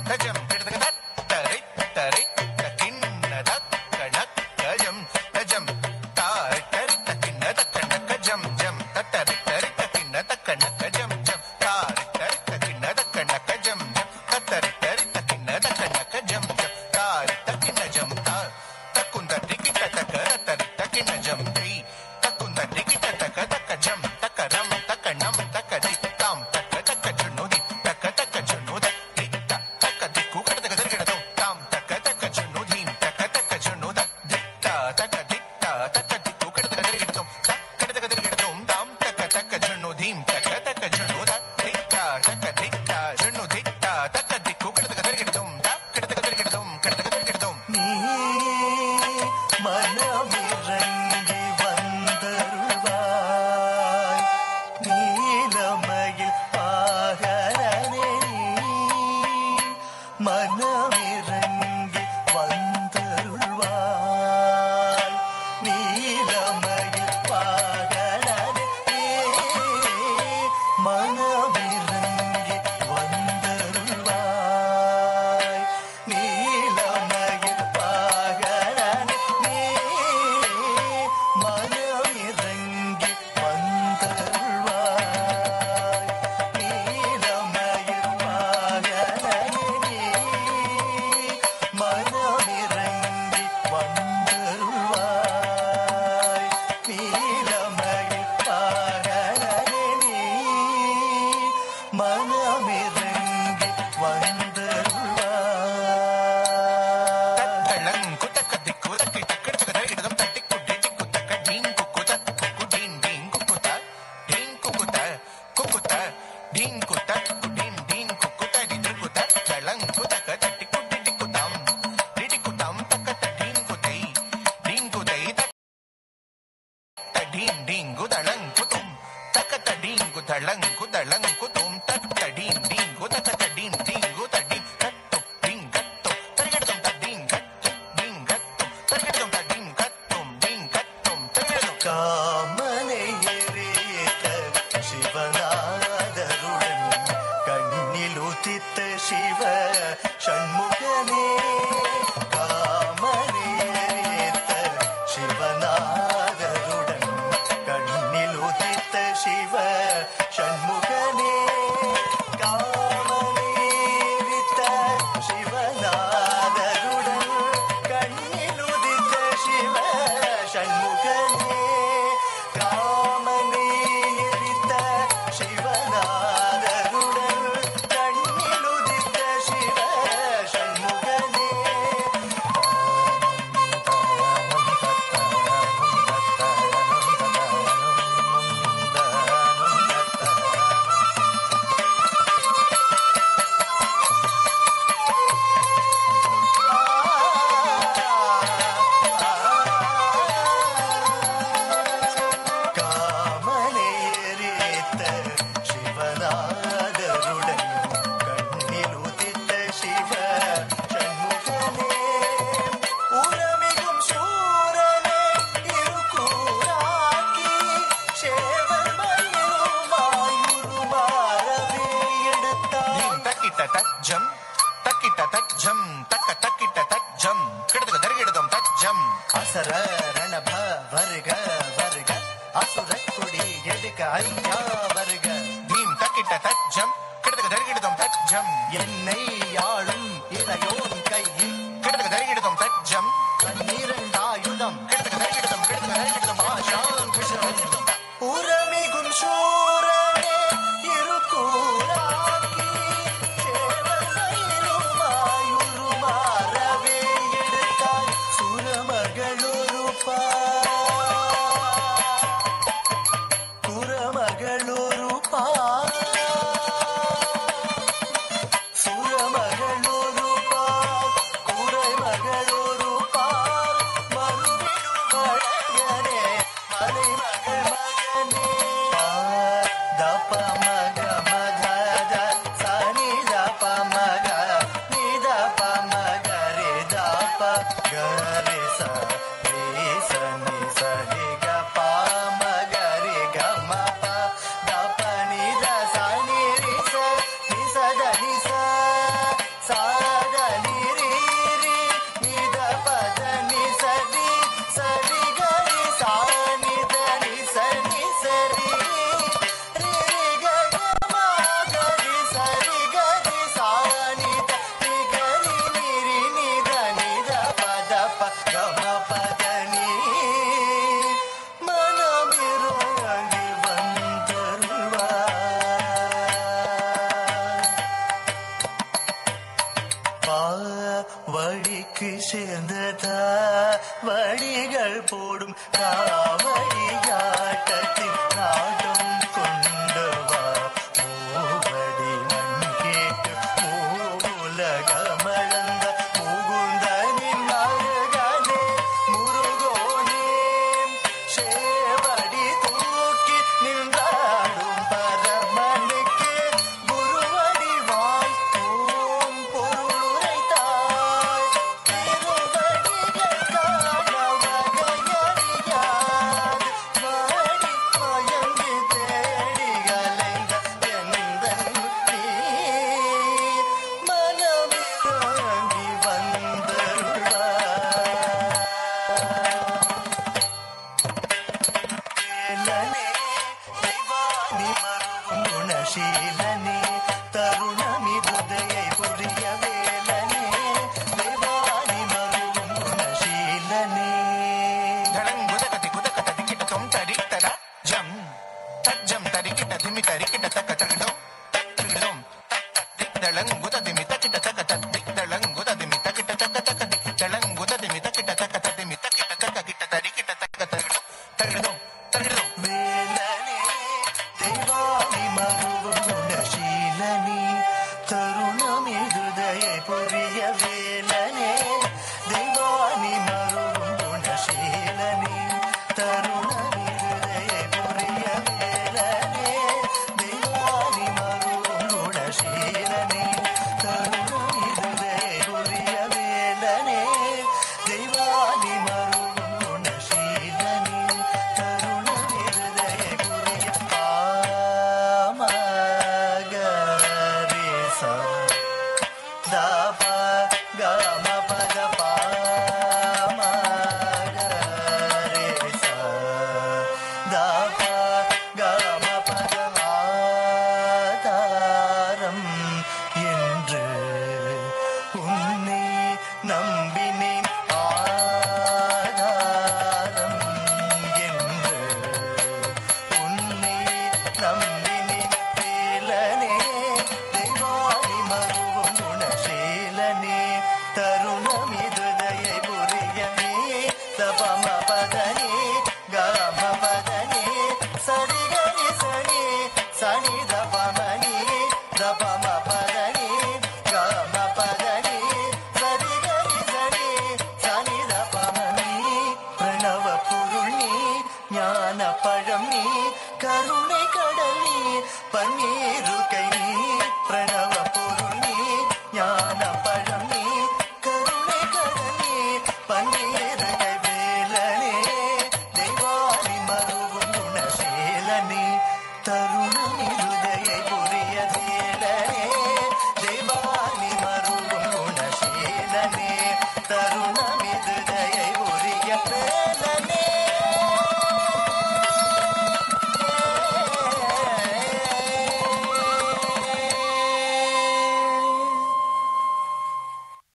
தஜம் கிடதக தரை தரை தக்கிண்ண தக்கண கஜம் தஜம் தாரை தரி தக்கிண்ண தக்கண கஜம் ஜம் தரை தரி தக்கிண்ண தக்கண கஜம் ஜம் தாரை தரி தக்கிண்ண தக்கண கஜம் ஜம் தரை தரி தக்கிண்ண தக்கண கஜம் ஜம் தாரை தக்கிண்ண ஜம் தா தக்குந்த டிகிட்ட தக்க தரி தக்கிண்ண ஜம் தி தக்குந்த டிகிட்ட தக்க தக்க ஜம் தக்கரம் தக்கணம் தக்கதி தாம் தக்க தக்க ஜுனுதி தக்க தக்க ஜுனுத திட்ட தக்க திக்கு கடதக தரிகிடதோ தாம் தக்க தக்க ஜுனுதி தக்க தக்க ஜுனுத திட்ட தக்க திட்ட தக்க திக்கு கடதக தரிகிடதோ கடதக தரிகிடதோ தாம் தக்க தக்க ஜுனுதி தக்க தக்க ஜுனுத திட்ட தக்க திட்ட ஜுனுதி தக்க திக்கு கடதக தரிகிடதோ கடதக தரிகிடதோ கடதக தரிகிடதோ நீ மனமிறங்கி வந்தருள்வாய் நீலமயில் பாகரனே மனமிறங்கி வந்தருள்வாய் நீலமயில் பாகரனே மனமிறங்கி வந்தருள்வாய் நீலமயில் பாகரனே மனமிறங்கி வந்தருள்வாய் நீலமயில் பாகரனே மனமிறங்கி வந்தருள்வாய் நீலமயில் பாகரனே மனமிறங்கி வந்தருள்வாய் தத்தளங்கு தக்க திக்கு தக்கி தக்கடதக தரிகிடதோ தட்டிக்கு டிட்டிக்கு தக்க டீங் குக்குத குக்கு டீன் டீங் குக்குத டீங் குக்குத குக்குத டீங் குத்த குடீன் டீங் குக்குத டிதிர்குத தளங்கு தக்க தட்டிக்கு டிட்டிக்கு தாம் டிட்டிக்கு தாம் தக்க டீங் குதை டீங் குதை டீன் டீங்கு தளங்கு தும் தக்க டீங்கு தளங்கு தளங்கு தும் தக்க டீன் டீங்கு தக்க டீன் டீங்கு தடீன் கட்டு டீங் கட்டு தரிகிடதோ தடீன் கட்டு டீங் கட்டு தரிகிடதோ தடீன் கட்டும் டீங் கட்டும் தரிகிடதோ காமனை எரித்த சிவநாதருடன் கண்ணில் உதித்த சிவ ஷண்முகனே காமனை எரித்த சிவநாதருடன் கண்ணில் உதித்த சிவ ஷண்முகனே காமனை எரித்த சிவநாதருடன் கண்ணில் உதித்த சிவ ஷண்முகனே காமனை எரித்த சிவநாதருடன் கண்ணில் உதித்த சிவ ஷண்முகனே காமனை எரித்த சிவநாதருடன் கண்ணில் உதித்த சிவ ஷண்முகனே உரமிகும் சூரனே இருக்கூராக்கி சேவல் மயிலுமாய் உருமாறவே எடுத்தாய் டீம் தக்கிட்ட தஜம் தக்கிட்ட தஜம் தக்க தக்கிட்ட தஜம் கிடதக தரிகிடதோ தஜம் அசர ரணப வருக வருக அசுர கொடி எடுக்க ஐயா வருக டீம் தக்கிட்ட தஜம் கிடதக தரிகிடதோ தஜம் என்னை ஆளும் இளையோன் கையில் கிடதக தரிகிடதோ தஜம் கண்ணீரண்டாயுதம் கிடதக தரிகிடதோ ஆஷான் கிருஷ்ணன் உரமிகும் சூரனே இருக்கூராக்கி சேவல் மயிலுமாய் உருமாறவே எடுத்தாய் சுரமகளொரு குரமகள் வழிக்கு சேர்ந்ததா வழிகள் போடும் காவடியாட்டத்தின் நாடும் கொண்டவா மூவடி மண் கேட்டு மூலகமளந்த முகுந்தனின் அழகனே முருகோனே சேவடி தூக்கி நின்றாடும் பரமனுக்கு குருவடி வாழ்த்தோம் பொருளுரைத்தாய் திருவடிகள் காண வகையறியாது வாடி மயங்கி தேடி அலைந்த எந்தன் நீர் மனமிறங்கி வந்தருள்வாய் வேலனே தெய்வானி மருவும் குணசீலனே தருணமிருதையை புரிய வேலனே தெய்வானி மருவும் குணசீலனே ಧಳಂಗುದಕತಿ ಕುದಕತ ದಿಕ್ಕಿಟ ತೊಂ ತರಿಕ್ತರ ಜಂ ತಜ್ಜಂ ತರಿಕಿಟ ದಿಮಿ ತರಿಕಿಟ ತಕ ತಗಡೋ ತಗಡೋಂ ದಿಕ್ ದಳಂಗುದ ದಿಮಿ ತಕಿಟ ತಕ ದಿಕ್ ದಳಂಗುದ ದಿಮಿ ತಕಿಟ ತಕ ತಕ ದಿಕ್ ದಳಂಗುದ ದಿಮಿ ತಕಿಟ ತಕ ದಿಮಿ ತಕಿಟ ತಕ ಕಿಟ ತರಿಕಿಟ ತಕ ತಗಡೋ ತಗಡೋಂ ತಗಡೋಂ வேலனே தெய்வானி மருவும் குணசீலனே தருணமிருதையை புரிய வேலனே தெய்வானி மருவும் குணசீலனே தருணமிருதையை புரிய வேலனே தெய்வானி மருவும் குணசீலனே தருணமிருதையை புரிய வேலனே தெய்வானி மருவும் குணசீலனே தருணமிருதையை புரிய ஆமகரேச தாப